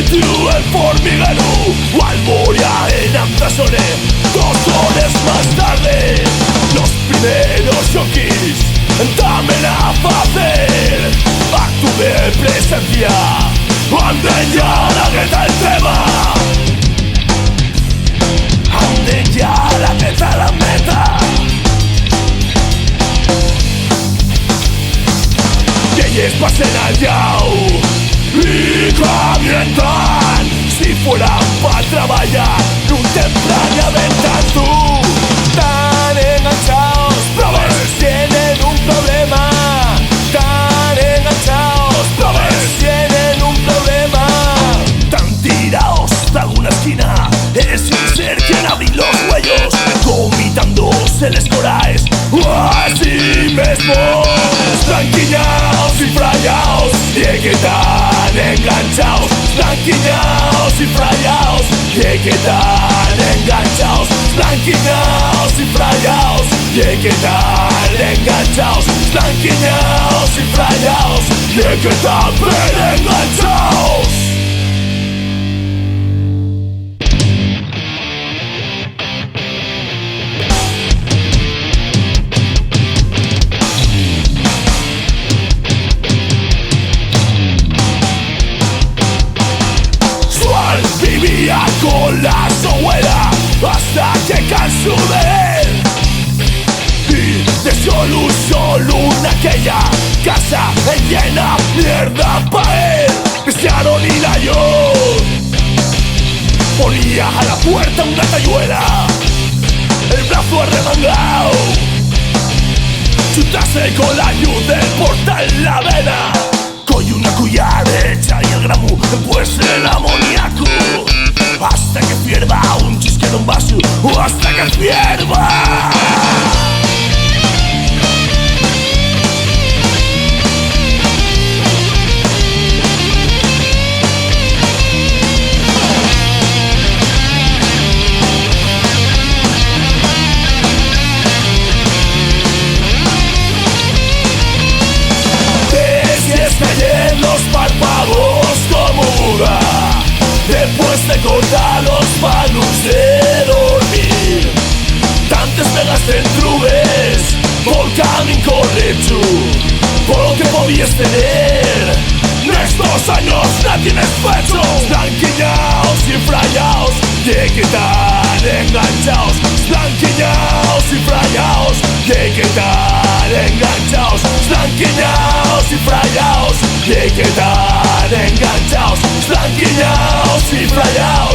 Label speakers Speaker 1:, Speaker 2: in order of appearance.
Speaker 1: tu el formiguero, al Moria en Amazone. 2 horas más tarde, los primeros yonkis entamen a hacer acto de presencia. Anden ya la gueta el tema, anden ya la gueta la meta. Y ellos pasen al yao y camientan. Si fueran pa' trabajar, nun tendrán y aventan tú.
Speaker 2: Tan enganchados,
Speaker 1: Probes,
Speaker 2: tienen un problema. Tan enganchados, tienen un problema.
Speaker 1: tan tirados de alguna esquina, es sin ser quien abrir los huellos, vomitándose les coraes, así mismo. Tranquillaos y frayaos, y que tan enganchados. Tranquillaos y frayaos, y que tan enganchados. Tranquillaos y frayaos, y que tan enganchados. Tranquillaos y frayaos, y que tan bien enganchados. Vivía con la abuela hasta que cansó de él, y de solo una aquella casa llena mierda pa' él. Cristiano ni la yo ponía a la puerta una tayuela, el brazo arremangado, chutase con la ayuda del portal en la vena. Coy una cuya hecha y el gramu pues el amoníaco, hasta que fierva un chisquero en vaso, hasta que fierva. Estallen los párpados como muda, después de cortar los palos de dormir. Tantas pegas te entrubes por camino correcto, por lo que podías tener. En estos años no tienes pecho. Tranquillaos y frayaos, de que tan enganchaos. Tranquillaos y frayaos, de que tan enganchaos. Tranquillaos y frayaos, de que tan enganchaos. Tranquillaos y frayaos.